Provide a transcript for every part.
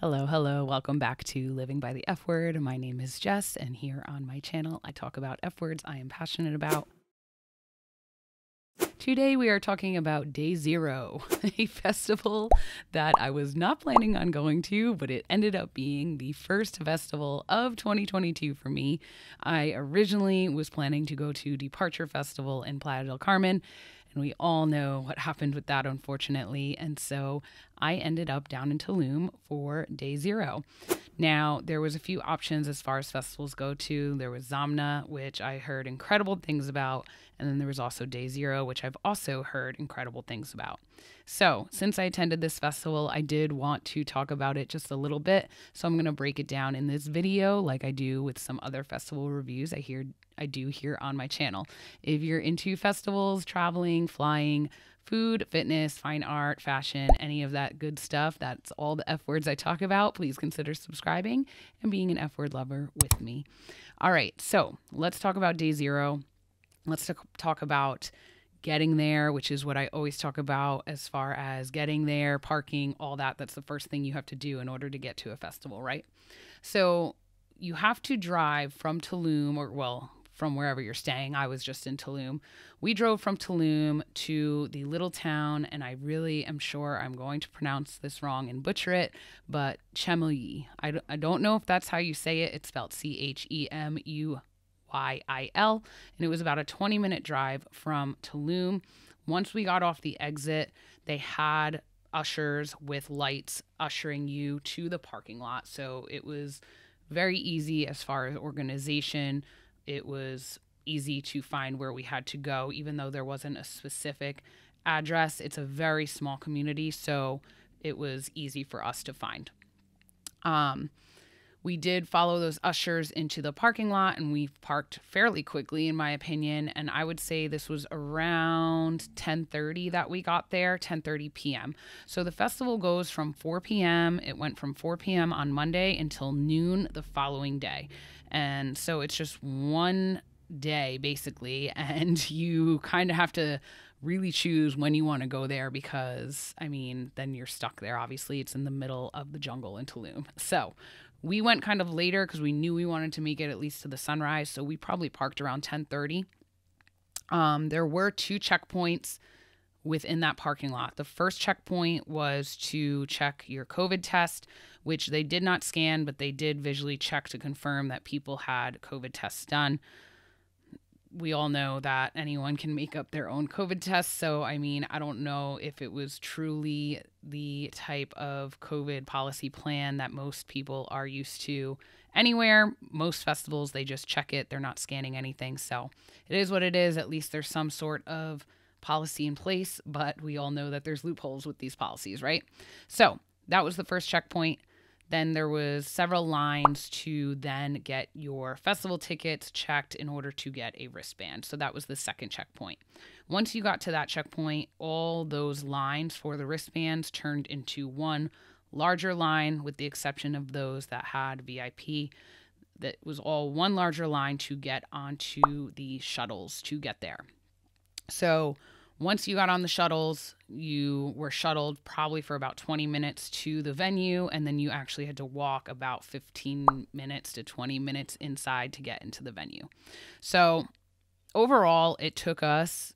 Hello, hello. Welcome back to Living by the F Word. My name is Jess, and here on my channel, I talk about F words I am passionate about. Today, we are talking about Day Zero, a festival that I was not planning on going to, but it ended up being the first festival of 2022 for me. I originally was planning to go to Departure Festival in Playa del Carmen, and we all know what happened with that, unfortunately. And so I ended up down in Tulum for Day Zero. Now, there was a few options as far as festivals go to. There was Zamna, which I heard incredible things about, and then there was also Day Zero, which I've also heard incredible things about. So, since I attended this festival, I did want to talk about it just a little bit. So, I'm going to break it down in this video like I do with some other festival reviews I do here on my channel. If you're into festivals, traveling, flying, food, fitness, fine art, fashion, any of that good stuff, that's all the F words I talk about, please consider subscribing and being an F word lover with me. All right, so let's talk about Day Zero. Let's talk about getting there, which is what I always talk about as far as getting there, parking, all that. That's the first thing you have to do in order to get to a festival, right? So you have to drive from Tulum, or well, from wherever you're staying. I was just in Tulum. We drove from Tulum to the little town, and I really am sure I'm going to pronounce this wrong and butcher it, but Chemuyil. I don't know if that's how you say it. It's spelled Chemuyil, and it was about a 20-minute drive from Tulum. Once we got off the exit, they had ushers with lights ushering you to the parking lot. So it was very easy as far as organization. It was easy to find where we had to go, even though there wasn't a specific address. It's a very small community, so it was easy for us to find. We did follow those ushers into the parking lot, and we parked fairly quickly, in my opinion. And I would say this was around 10:30 that we got there, 10:30 p.m. So the festival goes from 4 p.m. It went from 4 p.m. on Monday until noon the following day. And so it's just one day, basically. And you kind of have to really choose when you want to go there because, I mean, then you're stuck there. Obviously, it's in the middle of the jungle in Tulum. So we went kind of later because we knew we wanted to make it at least to the sunrise. So we probably parked around 10:30. There were two checkpoints within that parking lot. The first checkpoint was to check your COVID test, which they did not scan, but they did visually check to confirm that people had COVID tests done. We all know that anyone can make up their own COVID test. So, I mean, I don't know if it was truly the type of COVID policy plan that most people are used to anywhere. Most festivals, they just check it. They're not scanning anything. So it is what it is. At least there's some sort of policy in place, but we all know that there's loopholes with these policies, right? So that was the first checkpoint. Then there was several lines to then get your festival tickets checked in order to get a wristband. So that was the second checkpoint. Once you got to that checkpoint, all those lines for the wristbands turned into one larger line, with the exception of those that had VIP. That was all one larger line to get onto the shuttles to get there. So once you got on the shuttles, you were shuttled probably for about 20 minutes to the venue, and then you actually had to walk about 15 minutes to 20 minutes inside to get into the venue. So overall, it took us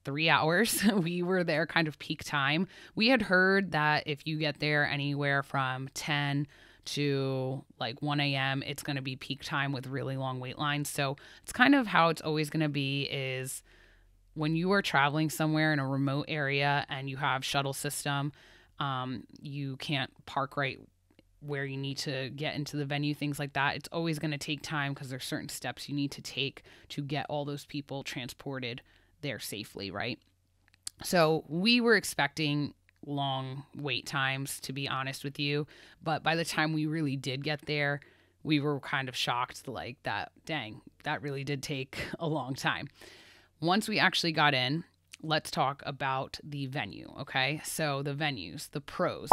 3 hours. We were there kind of peak time. We had heard that if you get there anywhere from 10 to like 1 a.m., it's going to be peak time with really long wait lines. So it's kind of how it's always going to be is when you are traveling somewhere in a remote area and you have shuttle system, you can't park right where you need to get into the venue, things like that. It's always going to take time because there's certain steps you need to take to get all those people transported there safely, right? So we were expecting long wait times, to be honest with you. But by the time we really did get there, we were kind of shocked, like that, dang, that really did take a long time. Once we actually got in, let's talk about the venue, okay? So the venues, the pros.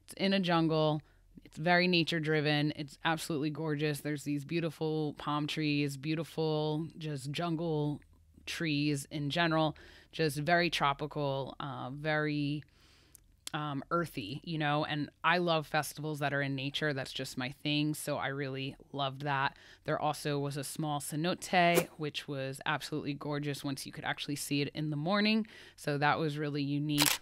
It's in a jungle. It's very nature driven. It's absolutely gorgeous. There's these beautiful palm trees, beautiful just jungle trees in general, just very tropical, very earthy, you know, and I love festivals that are in nature. That's just my thing. So I really loved that. There also was a small cenote, which was absolutely gorgeous once you could actually see it in the morning. So that was really unique.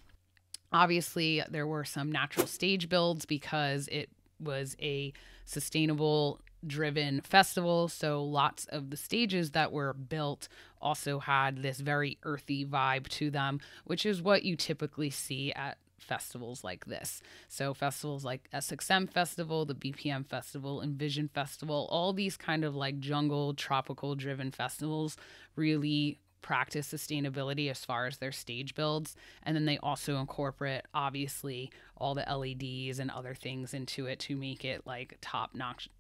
Obviously, there were some natural stage builds because it was a sustainable driven festival. So lots of the stages that were built also had this very earthy vibe to them, which is what you typically see at festivals like this. So festivals like SXM Festival, the BPM Festival, Envision Festival, all these kind of like jungle, tropical driven festivals really practice sustainability as far as their stage builds. And then they also incorporate, obviously, all the LEDs and other things into it to make it like top notch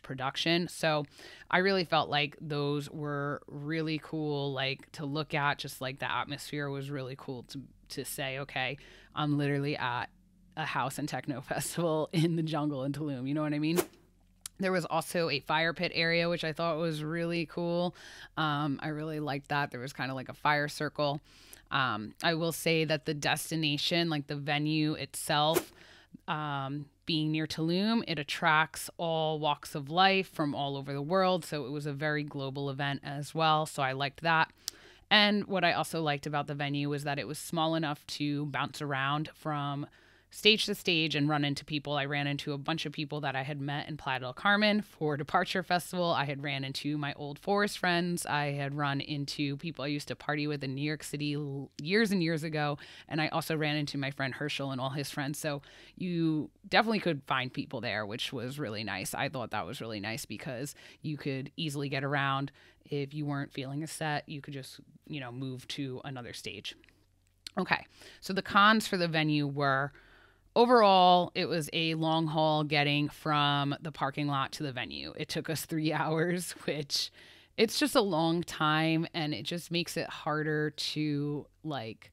production. So I really felt like those were really cool, like to look at. Just like the atmosphere was really cool to say, okay, I'm literally at a house and techno festival in the jungle in Tulum. You know what I mean? There was also a fire pit area, which I thought was really cool. I really liked that. There was kind of like a fire circle. I will say that the destination, like the venue itself, being near Tulum, it attracts all walks of life from all over the world. So it was a very global event as well. So I liked that. And what I also liked about the venue was that it was small enough to bounce around from stage to stage and run into people. I ran into a bunch of people that I had met in Playa del Carmen for Departure Festival. I had ran into my old forest friends. I had run into people I used to party with in New York City years and years ago. And I also ran into my friend Herschel and all his friends. So you definitely could find people there, which was really nice. I thought that was really nice because you could easily get around. If you weren't feeling a set, you could just, move to another stage. Okay, so the cons for the venue were, overall, it was a long haul getting from the parking lot to the venue. It took us 3 hours, which it's just a long time, and it just makes it harder to like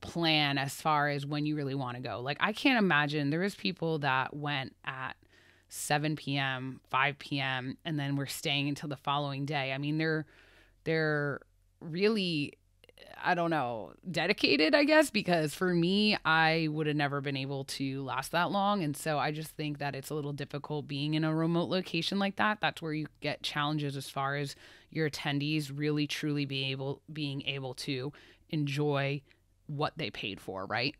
plan as far as when you really want to go. Like I can't imagine, there was people that went at 7 p.m., 5 p.m., and then we're staying until the following day. I mean, they're really, I don't know, dedicated, I guess, because for me, I would have never been able to last that long. And so I just think that it's a little difficult being in a remote location like that. That's where you get challenges as far as your attendees really truly being able to enjoy what they paid for, right?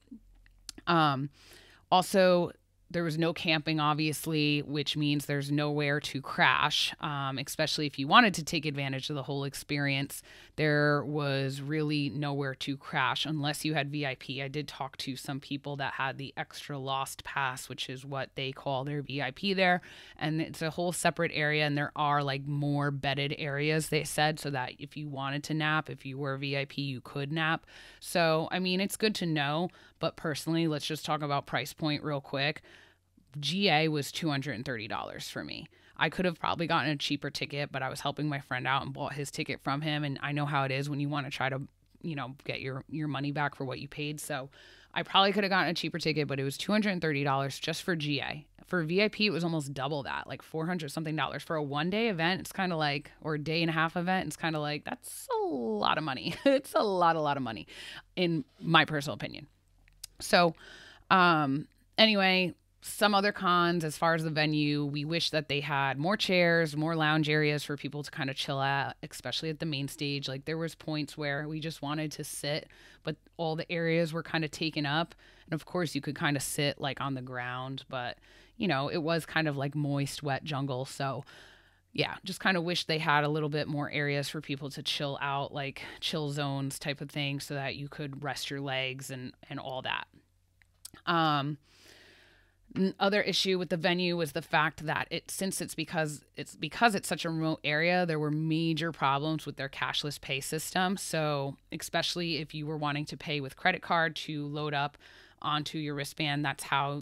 Also, there was no camping, obviously, which means there's nowhere to crash, especially if you wanted to take advantage of the whole experience. There was really nowhere to crash unless you had VIP. I did talk to some people that had the extra lost pass, which is what they call their VIP there. And it's a whole separate area, and there are like more bedded areas, they said, so that if you wanted to nap, if you were VIP, you could nap. So, I mean, it's good to know. But personally, let's just talk about price point real quick. GA was $230 for me. I could have probably gotten a cheaper ticket, but I was helping my friend out and bought his ticket from him. And I know how it is when you want to try to, get your money back for what you paid. So I probably could have gotten a cheaper ticket, but it was $230 just for GA. For VIP, it was almost double that, like $400 something. For a 1 day event, it's kind of like, or a day and a half event, it's kind of like, that's a lot of money. It's a lot of money, in my personal opinion. So, anyway, some other cons as far as the venue, we wish that they had more chairs, more lounge areas for people to kind of chill at, especially at the main stage. Like there was points where we just wanted to sit, but all the areas were kind of taken up. And of course you could kind of sit like on the ground, but it was kind of like moist, wet jungle. So yeah, just kind of wish they had a little bit more areas for people to chill out, like chill zones type of thing, so that you could rest your legs and all that. Other issue with the venue was the fact that because it's such a remote area, there were major problems with their cashless pay system. So especially if you were wanting to pay with credit card to load up onto your wristband, that's how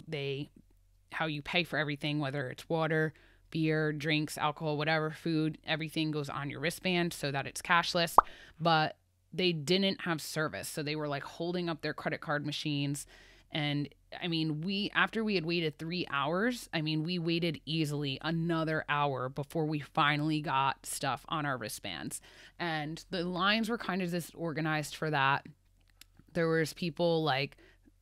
you pay for everything, whether it's water, beer, drinks, alcohol, whatever, food, everything goes on your wristband so that it's cashless. But they didn't have service. So they were like holding up their credit card machines. And I mean, after we had waited 3 hours, we waited easily another hour before we finally got stuff on our wristbands. And the lines were kind of disorganized for that. There was people like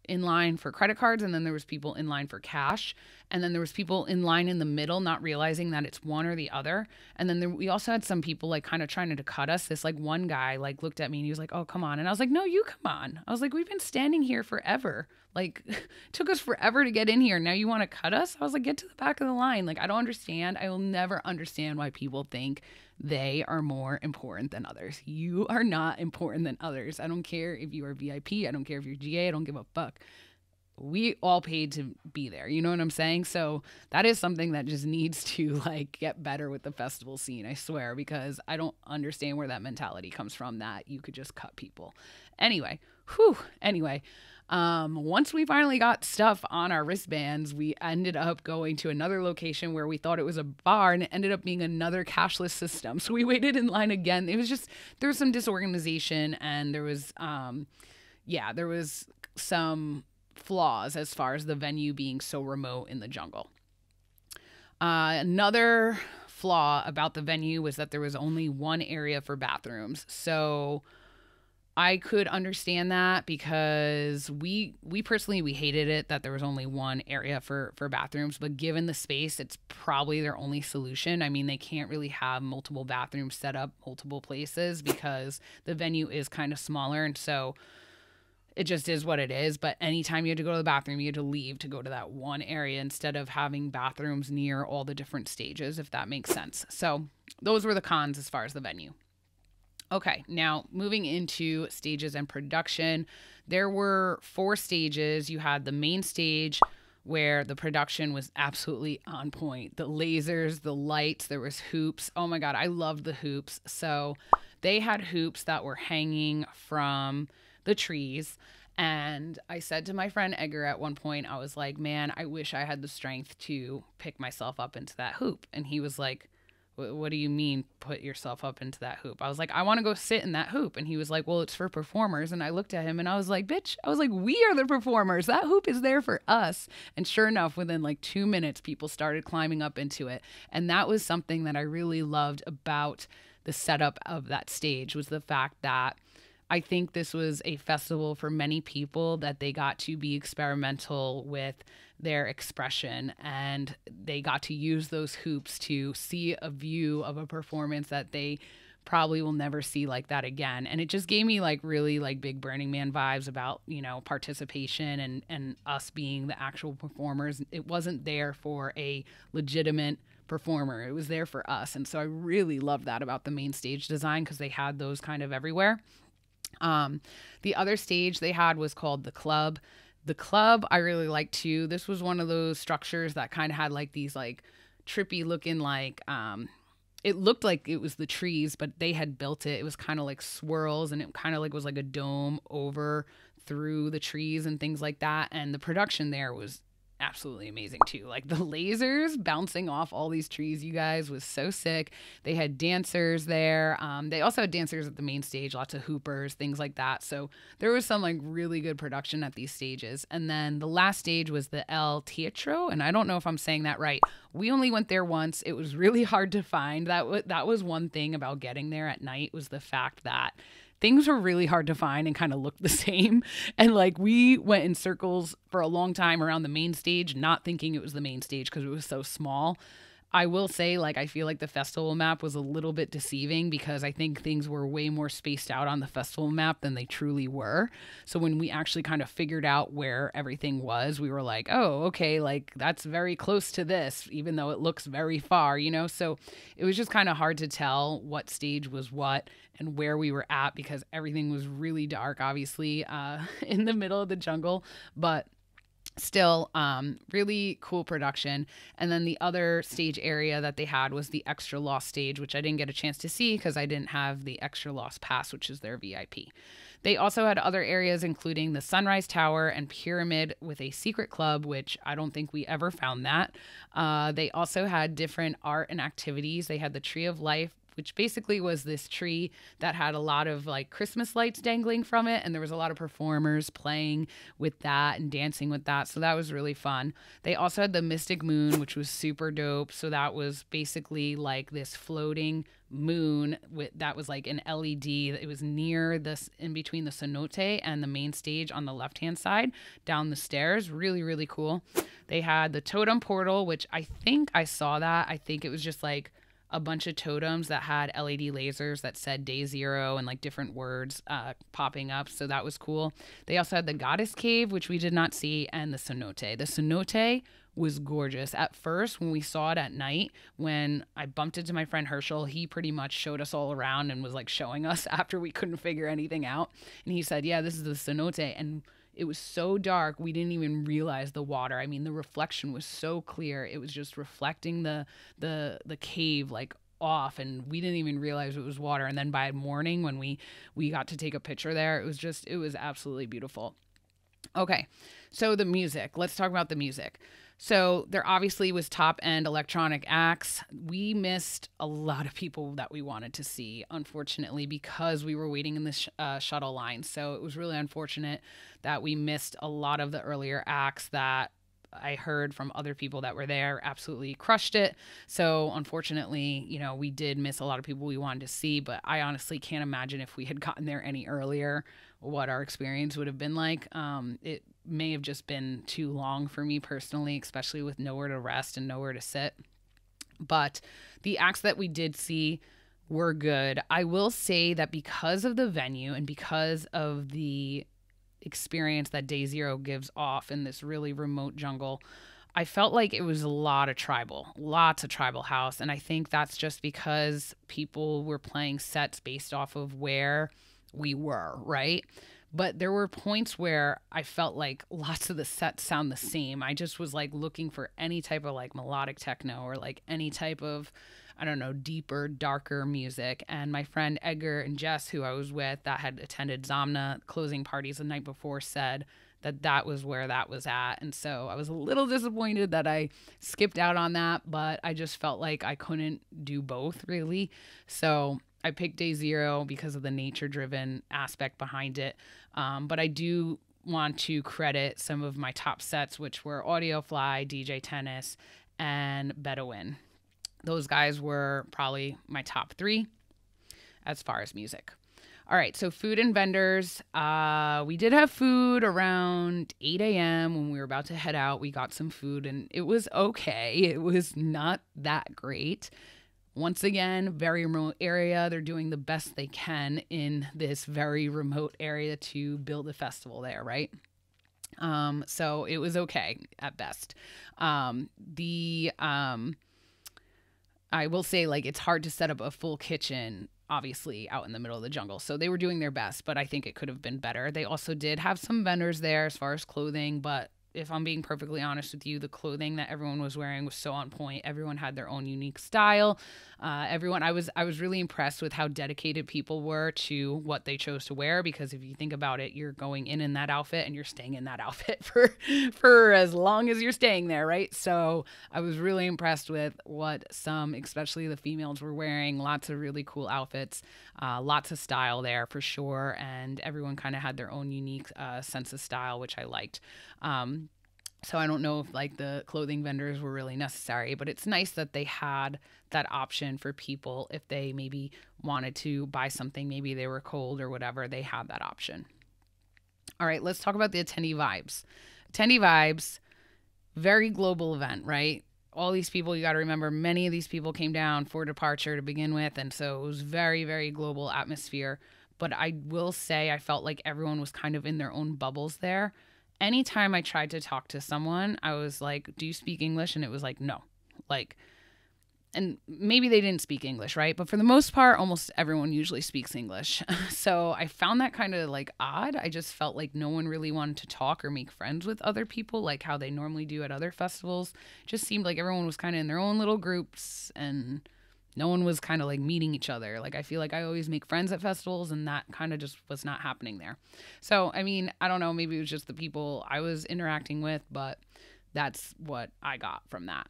in line for credit cards, and then there was people in line for cash, and then there was people in line in the middle, not realizing that it's one or the other. And then we also had some people like kind of trying to cut us. This like one guy like looked at me and he was like, "Oh, come on." And I was like, "No, you come on." I was like, "We've been standing here forever. Like, it took us forever to get in here. Now you want to cut us?" I was like, "Get to the back of the line." Like, I don't understand. I will never understand why people think they are more important than others. You are not important than others. I don't care if you are VIP. I don't care if you're GA. I don't give a fuck. We all paid to be there. You know what I'm saying? So that is something that just needs to like get better with the festival scene, I swear, because I don't understand where that mentality comes from that you could just cut people. Anyway, once we finally got stuff on our wristbands, we ended up going to another location where we thought it was a bar, and it ended up being another cashless system. So we waited in line again. It was just, there was some disorganization, and there was some flaws as far as the venue being so remote in the jungle. Another flaw about the venue was that there was only one area for bathrooms. So I could understand that because we personally, we hated it that there was only one area for bathrooms, but given the space, it's probably their only solution. I mean, they can't really have multiple bathrooms set up multiple places because the venue is kind of smaller. And so it just is what it is. But anytime you had to go to the bathroom, you had to leave to go to that one area instead of having bathrooms near all the different stages, if that makes sense. So those were the cons as far as the venue. Okay, now moving into stages and production, there were 4 stages. You had the main stage where the production was absolutely on point. The lasers, the lights, there was hoops. Oh my God, I loved the hoops. So they had hoops that were hanging from the trees. And I said to my friend Edgar at one point, I was like, "Man, I wish I had the strength to pick myself up into that hoop." And he was like, "What do you mean put yourself up into that hoop?" I was like, "I want to go sit in that hoop." And he was like, "Well, it's for performers." And I looked at him and I was like, "Bitch," I was like, "We are the performers. That hoop is there for us." And sure enough, within like 2 minutes, people started climbing up into it. And that was something that I really loved about the setup of that stage, was the fact that I think this was a festival for many people, that they got to be experimental with their expression, and they got to use those hoops to see a view of a performance that they probably will never see like that again. And it just gave me like really like big Burning Man vibes about, you know, participation and us being the actual performers. It wasn't there for a legitimate performer. It was there for us. And so I really loved that about the main stage design, because they had those kind of everywhere. The other stage they had was called the club. The club I really liked too. This was one of those structures that kind of had like these like trippy looking like it looked like it was the trees, but they had built it. It was kind of like swirls, and it kind of like was like a dome over through the trees and things like that. And the production there was absolutely amazing too. Like the lasers bouncing off all these trees, you guys, was so sick. They had dancers there. They also had dancers at the main stage, lots of hoopers, things like that. So there was some like really good production at these stages. And then the last stage was the El Teatro, and I don't know if I'm saying that right. We only went there once. It was really hard to find. That was one thing about getting there at night, was the fact that things were really hard to find and kind of looked the same. And like we went in circles for a long time around the main stage, not thinking it was the main stage because it was so small. I will say, like, I feel like the festival map was a little bit deceiving, because I think things were way more spaced out on the festival map than they truly were. So when we actually kind of figured out where everything was, we were like, oh, okay, like that's very close to this, even though it looks very far, you know? So it was just kind of hard to tell what stage was what and where we were at, because everything was really dark, obviously, in the middle of the jungle. But still, really cool production. And then the other stage area that they had was the Extra Lost stage, which I didn't get a chance to see because I didn't have the Extra Lost pass, which is their VIP. They also had other areas, including the Sunrise Tower and Pyramid with a secret club, which I don't think we ever found that. They also had different art and activities. They had the Tree of Life, which basically was this tree that had a lot of like Christmas lights dangling from it. And there was a lot of performers playing with that and dancing with that. So that was really fun. They also had the Mystic Moon, which was super dope. So that was basically like this floating moon that was like an LED. It was near this, in between the cenote and the main stage on the left hand side down the stairs. Really, really cool. They had the totem portal, which I think I saw that. I think it was just like a bunch of totems that had LED lasers that said day zero and like different words popping up. So that was cool. They also had the goddess cave, which we did not see, and the cenote. The cenote was gorgeous. At first, when we saw it at night, when I bumped into my friend Herschel, he pretty much showed us all around and was like showing us after we couldn't figure anything out. And he said, yeah, this is the cenote. And it was so dark, we didn't even realize the water. I mean, the reflection was so clear. It was just reflecting the cave like off, and we didn't even realize it was water. And then by morning, when we got to take a picture there, it was absolutely beautiful. Okay, so the music. Let's talk about the music. So there obviously was top-end electronic acts. We missed a lot of people that we wanted to see, unfortunately, because we were waiting in the shuttle line. So it was really unfortunate that we missed a lot of the earlier acts that I heard from other people that were there absolutely crushed it. So unfortunately, we did miss a lot of people we wanted to see, but I honestly can't imagine if we had gotten there any earlier what our experience would have been like. It may have just been too long for me personally, especially with nowhere to rest and nowhere to sit. But the acts that we did see were good. I will say that because of the venue and because of the experience that Day Zero gives off in this really remote jungle, I felt like it was lots of tribal house. And I think that's just because people were playing sets based off of where we were, right? But there were points where I felt like lots of the sets sound the same. I just was like looking for any type of like melodic techno or like any type of, I don't know, deeper, darker music. And my friend Edgar and Jess, who I was with, that had attended Zamna closing parties the night before, said that was where that was at. And so I was a little disappointed that I skipped out on that, but I just felt like I couldn't do both really. So I picked Day Zero because of the nature-driven aspect behind it. But I do want to credit some of my top sets, which were Audiofly, DJ Tennis, and Bedouin. Those guys were probably my top three as far as music. All right, so food and vendors. We did have food around 8 a.m. when we were about to head out. We got some food, and it was okay. It was not that great. Once again, very remote area. They're doing the best they can in this very remote area to build a festival there, right? So it was okay at best. I will say, like, it's hard to set up a full kitchen, obviously, out in the middle of the jungle. So they were doing their best, but I think it could have been better. They also did have some vendors there as far as clothing, but if I'm being perfectly honest with you, the clothing that everyone was wearing was so on point. Everyone had their own unique style. I was really impressed with how dedicated people were to what they chose to wear, because if you think about it, you're going in that outfit and you're staying in that outfit for as long as you're staying there, right? So I was really impressed with what some, especially the females, were wearing. Lots of really cool outfits, lots of style there for sure, and everyone kind of had their own unique sense of style, which I liked. So I don't know if like the clothing vendors were really necessary, but it's nice that they had that option for people if they maybe wanted to buy something, maybe they were cold or whatever, they had that option. All right, let's talk about the attendee vibes. Attendee vibes, very global event, right? All these people, you got to remember, many of these people came down for departure to begin with, and so it was very, very global atmosphere. But I will say I felt like everyone was kind of in their own bubbles there. Anytime I tried to talk to someone, I was like, do you speak English? And it was like, no. Like, and maybe they didn't speak English, right? But for the most part, almost everyone usually speaks English. So I found that kind of like odd. I just felt like no one really wanted to talk or make friends with other people like how they normally do at other festivals. It just seemed like everyone was kind of in their own little groups and no one was kind of like meeting each other. Like I feel like I always make friends at festivals and that kind of just was not happening there. So, I mean, I don't know, maybe it was just the people I was interacting with, but that's what I got from that.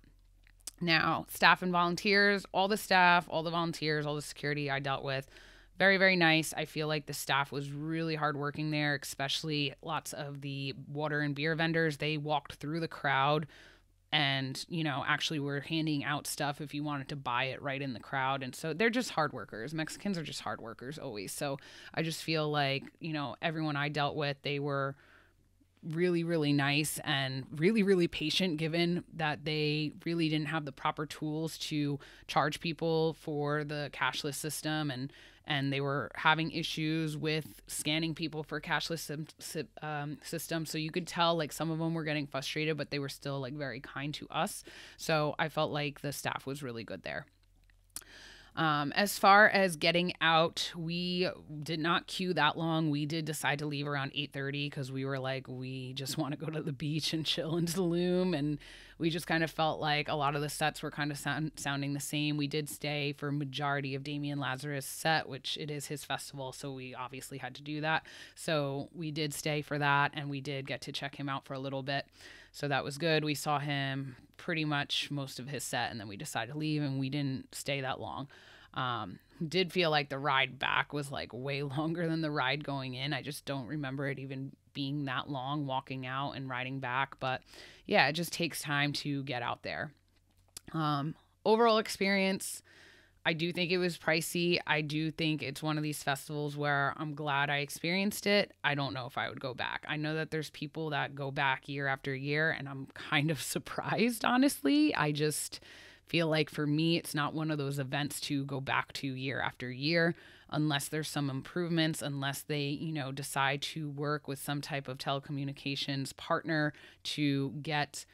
Now, staff and volunteers, all the staff, all the volunteers, all the security I dealt with, very, very nice. I feel like the staff was really hardworking there, especially lots of the water and beer vendors. They walked through the crowd and, you know, actually were handing out stuff if you wanted to buy it right in the crowd. And so they're just hard workers. Mexicans are just hard workers always. So I just feel like, you know, everyone I dealt with, they were really, really nice and really, really patient, given that they really didn't have the proper tools to charge people for the cashless system, and they were having issues with scanning people for cashless system. So you could tell like some of them were getting frustrated, but they were still like very kind to us. So I felt like the staff was really good there. As far as getting out, we did not queue that long. We did decide to leave around 8:30 because we were like, we just want to go to the beach and chill in Tulum. And we just kind of felt like a lot of the sets were kind of sounding the same. We did stay for a majority of Damian Lazarus' set, which it is his festival, so we obviously had to do that. So we did stay for that, and we did get to check him out for a little bit. So that was good. We saw him pretty much most of his set, and then we decided to leave, and we didn't stay that long. Did feel like the ride back was like way longer than the ride going in. I just don't remember it even being that long walking out and riding back. But yeah, it just takes time to get out there. Overall experience, I do think it was pricey. I do think it's one of these festivals where I'm glad I experienced it. I don't know if I would go back. I know that there's people that go back year after year, and I'm kind of surprised, honestly. I just feel like for me, it's not one of those events to go back to year after year unless there's some improvements, unless they, you know, decide to work with some type of telecommunications partner to get,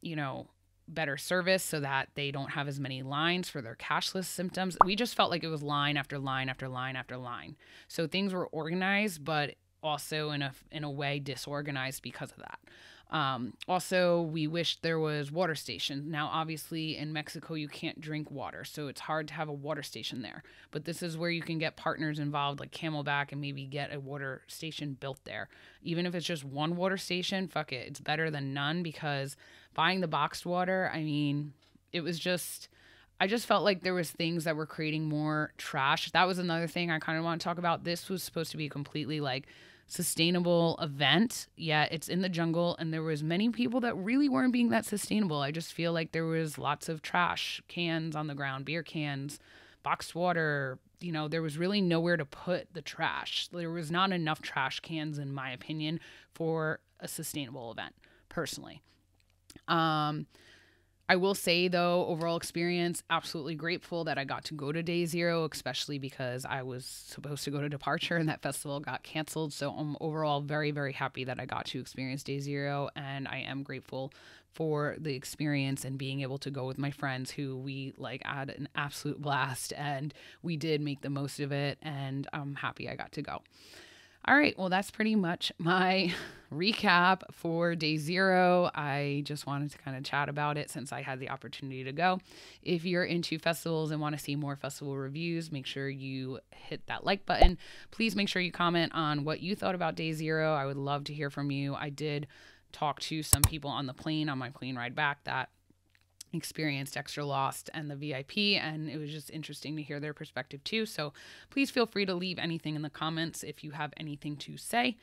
you know, better service so that they don't have as many lines for their cashless symptoms. We just felt like it was line after line after line after line. So things were organized, but also in a way disorganized because of that. Also, we wish there was water stations. Now, obviously, in Mexico, you can't drink water, so it's hard to have a water station there. But this is where you can get partners involved, like Camelback, and maybe get a water station built there. Even if it's just one water station, fuck it. It's better than none, because buying the boxed water, I mean, it was just... I just felt like there was things that were creating more trash. That was another thing I kind of want to talk about. This was supposed to be completely like sustainable event. Yeah, it's in the jungle, and there was many people that really weren't being that sustainable. I just feel like there was lots of trash cans on the ground, beer cans, boxed water. You know, there was really nowhere to put the trash. There was not enough trash cans, in my opinion, for a sustainable event, personally. I will say, though, overall experience, absolutely grateful that I got to go to Day Zero, especially because I was supposed to go to Departure and that festival got canceled. So I'm overall very, very happy that I got to experience Day Zero, and I am grateful for the experience and being able to go with my friends who we like had an absolute blast, and we did make the most of it, and I'm happy I got to go. All right, well, that's pretty much my recap for Day Zero. I just wanted to kind of chat about it since I had the opportunity to go. If you're into festivals and want to see more festival reviews, make sure you hit that like button. Please make sure you comment on what you thought about Day Zero. I would love to hear from you. I did talk to some people on the plane, on my plane ride back, that experienced Extra Lost and the VIP, and it was just interesting to hear their perspective too. So please feel free to leave anything in the comments if you have anything to say.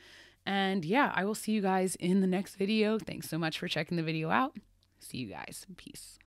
And yeah, I will see you guys in the next video. Thanks so much for checking the video out. See you guys. Peace.